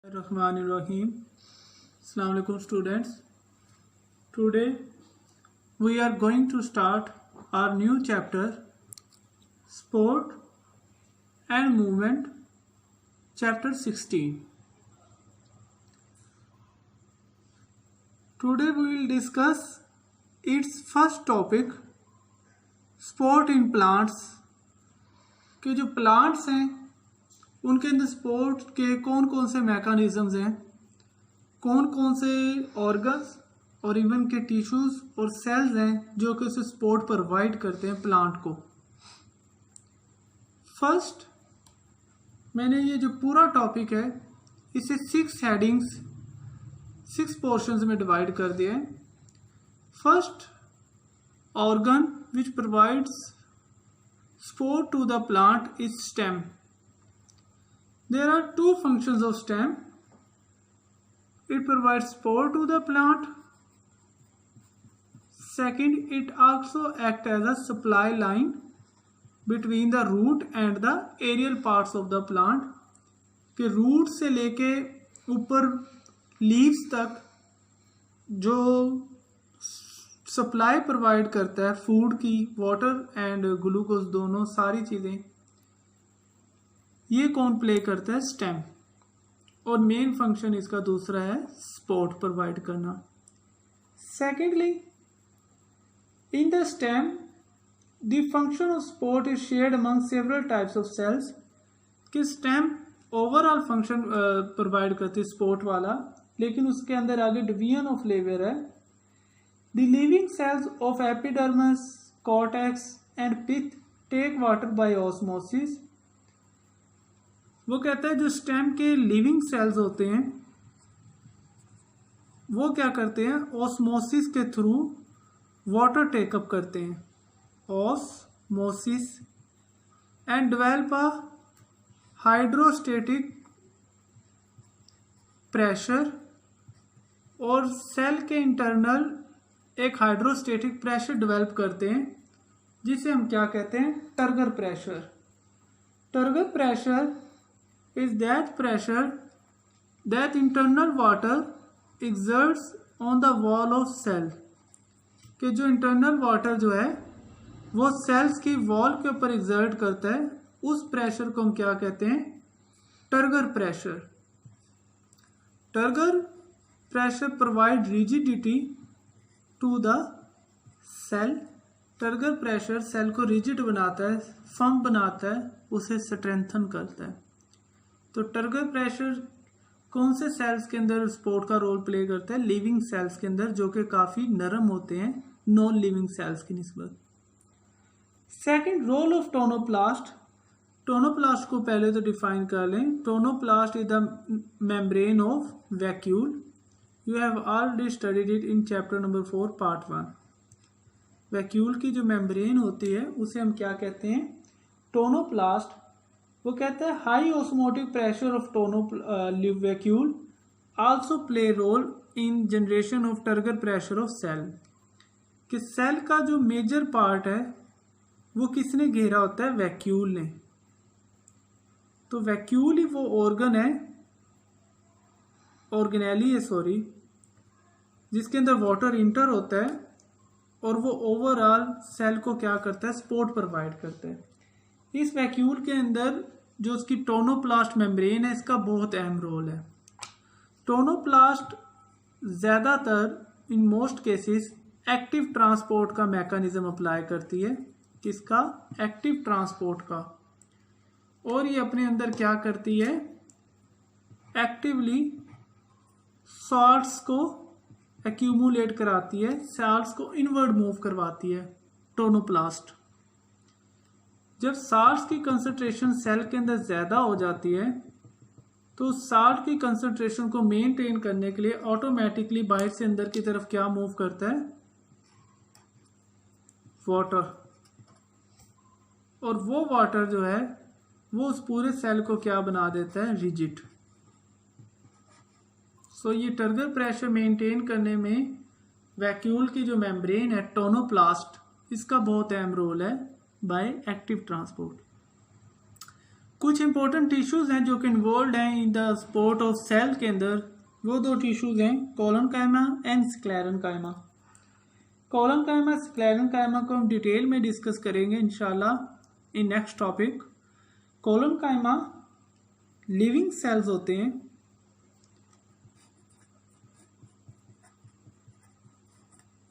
Rahmanirrahim. Assalamu alaikum students. Today we are going to start our new chapter Sport and Movement, chapter 16. Today we will discuss its first topic, sport in plants. कि जो plants हैं उनके अंदर sport के कौन कौन से mechanisms हैं, कौन कौन से ऑर्गन्स और इवन के टिश्यूज और सेल्स हैं जो कि उसे सपोर्ट प्रोवाइड करते हैं प्लांट को। फर्स्ट मैंने ये जो पूरा टॉपिक है इसे 6 हेडिंग्स 6 पोर्शंस में डिवाइड कर दिया है। First, organ which provides support to the plant is stem. There are 2 functions of stem. It provides support to the plant. Second, it also acts as a supply line between the root and the aerial parts of the plant. कि root से लेके ऊपर leaves तक जो supply provide करता है food की, water and glucose दोनों सारी चीज़ें, ये कौन प्ले करता है? स्टेम। और मेन फंक्शन इसका दूसरा है सपोर्ट प्रोवाइड करना। Secondly, in the stem the function of support is shared among several types of cells. कि स्टेम ओवरऑल फंक्शन प्रोवाइड करती है सपोर्ट वाला, लेकिन उसके अंदर आगे डिवीजन ऑफ लेयर है। The living cells of epidermis, cortex and pith take water by osmosis. वो कहता है जो स्टेम के लिविंग सेल्स होते हैं वो क्या करते हैं? ऑस्मोसिस के थ्रू वाटर टेकअप करते हैं, osmosis, and develop a hydrostatic pressure. और सेल के इंटरनल एक हाइड्रोस्टेटिक प्रेशर डेवलप करते हैं जिसे हम क्या कहते हैं? Turgor pressure. Turgor pressure is that pressure that internal water exerts on the wall of cell. कि जो इंटरनल वाटर जो है वो सेल्स की वॉल के ऊपर एक्सर्ट करता है, उस प्रेशर को हम क्या कहते हैं? Turgor pressure. Turgor pressure provide rigidity to the cell. Turgor pressure cell को रिजिड बनाता है, फर्म बनाता है, उसे स्ट्रेंथन करता है। तो टर्गर प्रेशर कौन से सेल्स के अंदर सपोर्ट का रोल प्ले करता है? लिविंग सेल्स के अंदर, जो कि काफ़ी नरम होते हैं नॉन लिविंग सेल्स की निस्बत। Second, role of tonoplast. Tonoplast को पहले तो डिफाइन कर लें। Tonoplast is the membrane of vacuole. You have already studied it in chapter number 4 part 1. Vacuole की जो मेम्ब्रेन होती है उसे हम क्या कहते हैं? टोनोप्लास्ट। वो कहता है high osmotic pressure of vacuole also play role in generation of turgor pressure of cell. कि सेल का जो मेजर पार्ट है वो किसने घेरा होता है? वैक्यूल ने। तो वैक्यूल ही वो ऑर्गन है, ऑर्गेनेली है सॉरी, जिसके अंदर वाटर इंटर होता है और वो ओवरऑल सेल को क्या करता है? सपोर्ट प्रोवाइड करता है। इस वैक्यूल के अंदर जो उसकी टोनोप्लास्ट मेम्ब्रेन है इसका बहुत अहम रोल है। टोनोप्लास्ट ज़्यादातर in most cases active transport का मैकेनिज्म अप्लाई करती है। किसका? एक्टिव ट्रांसपोर्ट का। और ये अपने अंदर क्या करती है? एक्टिवली सॉल्ट्स को एक्यूमुलेट कराती है, सॉल्ट्स को इनवर्ड मूव करवाती है टोनोप्लास्ट। जब सॉल्ट्स की कंसंट्रेशन सेल के अंदर ज़्यादा हो जाती है तो सॉल्ट की कंसंट्रेशन को मेंटेन करने के लिए ऑटोमेटिकली बाहर से अंदर की तरफ क्या मूव करता है? वाटर। और वो वाटर जो है वो उस पूरे सेल को क्या बना देता है? रिजिड। सो ये टर्गर प्रेशर मेंटेन करने में वैक्यूल की जो मेम्ब्रेन है टोनोप्लास्ट, इसका बहुत अहम रोल है बाय एक्टिव ट्रांसपोर्ट। कुछ इंपॉर्टेंट टिश्यूज हैं जो कि इन्वॉल्व हैं in the support of cell के अंदर। वो दो टिश्यूज हैं collenchyma and sclerenchyma. Collenchyma sclerenchyma को हम डिटेल में डिस्कस करेंगे इंशाल्लाह in next topic. Collenchyma living cells होते हैं,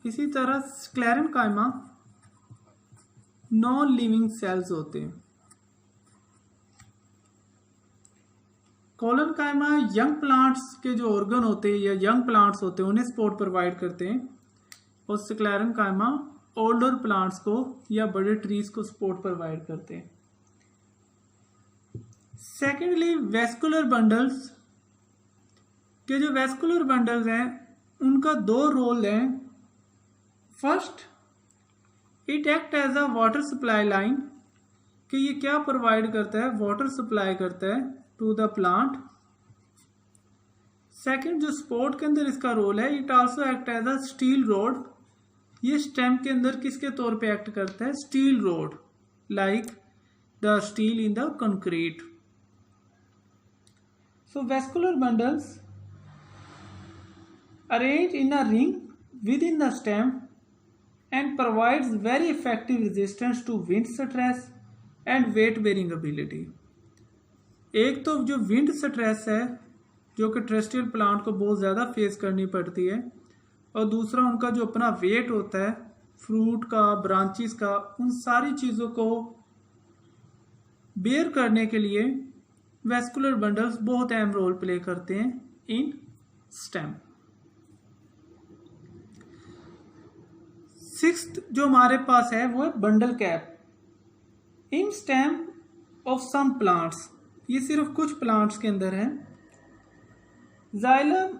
इसी तरह स्क्लेरेनकाइमा नॉन लिविंग सेल्स होते हैं। कोलोनकाइमा यंग प्लांट्स के जो ऑर्गन होते हैं या यंग प्लांट्स होते हैं उन्हें सपोर्ट प्रोवाइड करते हैं, और स्क्लेरेनकाइमा ओल्डर प्लांट्स को या बड़े ट्रीज को सपोर्ट प्रोवाइड करते हैं। सेकेंडली वेस्कुलर बंडल्स के जो वेस्कुलर बंडल्स हैं उनका दो रोल हैं। First, it act as a water supply line, कि ये क्या प्रोवाइड करता है, वाटर सप्लाई करता है टू द प्लांट। सेकंड, जो सपोर्ट के अंदर इसका रोल है, it also act as a steel rod. ये स्टेम के अंदर किसके तौर पे एक्ट करता है, steel rod, like the steel in the concrete. So vascular bundles arrange in a ring within the stem and provides very effective resistance to wind stress and weight bearing ability। एक तो जो wind stress है जो कि terrestrial plant को बहुत ज़्यादा face करनी पड़ती है, और दूसरा उनका जो अपना वेट होता है फ्रूट का, ब्रांचेस का, उन सारी चीज़ों को बेयर करने के लिए वेस्कुलर बंडल्स बहुत अहम रोल प्ले करते हैं इन स्टेम। सिक्स्थ जो हमारे पास है वो है bundle cap in stem of some plants. ये सिर्फ कुछ प्लांट्स के अंदर है। Xylem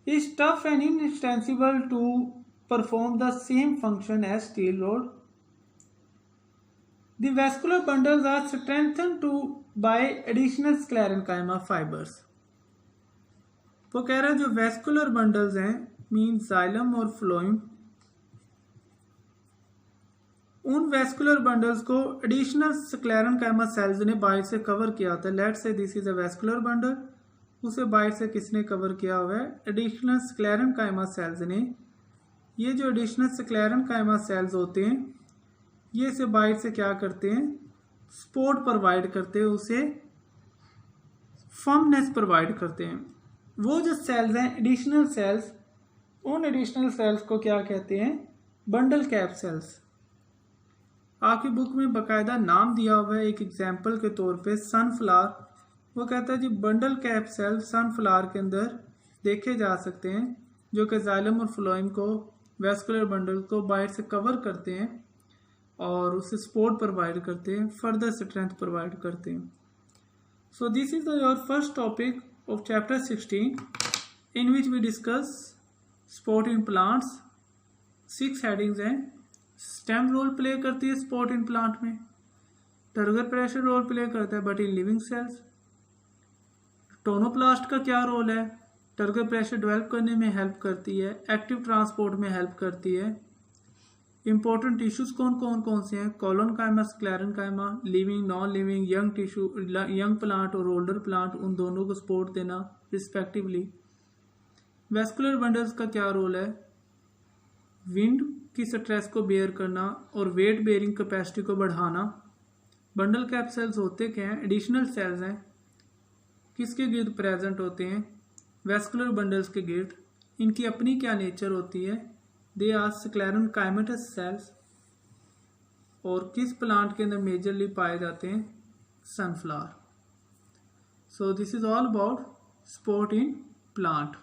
is tough and inextensible to perform the same function as steel rod. The vascular bundles are strengthen to by additional sclerenchyma fibres. वो कह रहा है जो वेस्कुलर बंडल्स हैं मीन जाइलम और फ्लोएम, उन वेस्कुलर बंडल्स को एडिशनल स्क्लेरेनकाइमा सेल्स ने बाहर से कवर किया होता है। Let's say this is a vascular bundle, उसे बाहर से किसने कवर किया हुआ है, एडिशनल स्क्लेरेनकाइमा सेल्स ने। ये जो एडिशनल स्क्लेरेनकाइमा सेल्स होते हैं ये इसे बाहर से क्या करते हैं, सपोर्ट प्रोवाइड करते हैं, उसे फर्मनेस प्रोवाइड करते हैं। वो जो सेल्स हैं एडिशनल सेल्स, उन एडिशनल सेल्स को क्या कहते हैं, बंडल कैप सेल्स। आपकी बुक में बाकायदा नाम दिया हुआ है एक एग्जाम्पल के तौर पे सनफ्लावर। वो कहता है जी बंडल कैप सेल सनफ्लावर के अंदर देखे जा सकते हैं जो कि जाइलम और फ्लोएम को, वेस्कुलर बंडल को बाहर से कवर करते हैं और उसे सपोर्ट प्रोवाइड करते हैं, फर्दर स्ट्रेंथ प्रोवाइड करते हैं। So this is your first topic of chapter 16 in which we discuss support in plants. 6 headings हैं। स्टेम रोल प्ले करती है सपोर्ट इन प्लांट में, टर्गर प्रेशर रोल प्ले करता है but in living cells. Tonoplast का क्या role है, turgor pressure develop करने में हेल्प करती है, एक्टिव ट्रांसपोर्ट में हेल्प करती है। इंपॉर्टेंट टिश्यूज कौन कौन से हैं, collenchyma, sclerenchyma, living, non living, young tissue, young plant और ओल्डर प्लांट, उन दोनों को सपोर्ट देना रिस्पेक्टिवली। वेस्कुलर बंडल्स का क्या रोल है, विंड की स्ट्रेस को बेयर करना और वेट बेयरिंग कैपेसिटी को बढ़ाना। बंडल कैप सेल्स होते क्या हैं, एडिशनल सेल्स हैं, किसके गिर्द प्रेजेंट होते हैं, वेस्कुलर बंडल्स के गिर्द। इनकी अपनी क्या नेचर होती है, दे आर स्क्लेरेनकाइमेटस सेल्स, और किस प्लांट के अंदर मेजरली पाए जाते हैं, sunflower. So this is all about support in plant.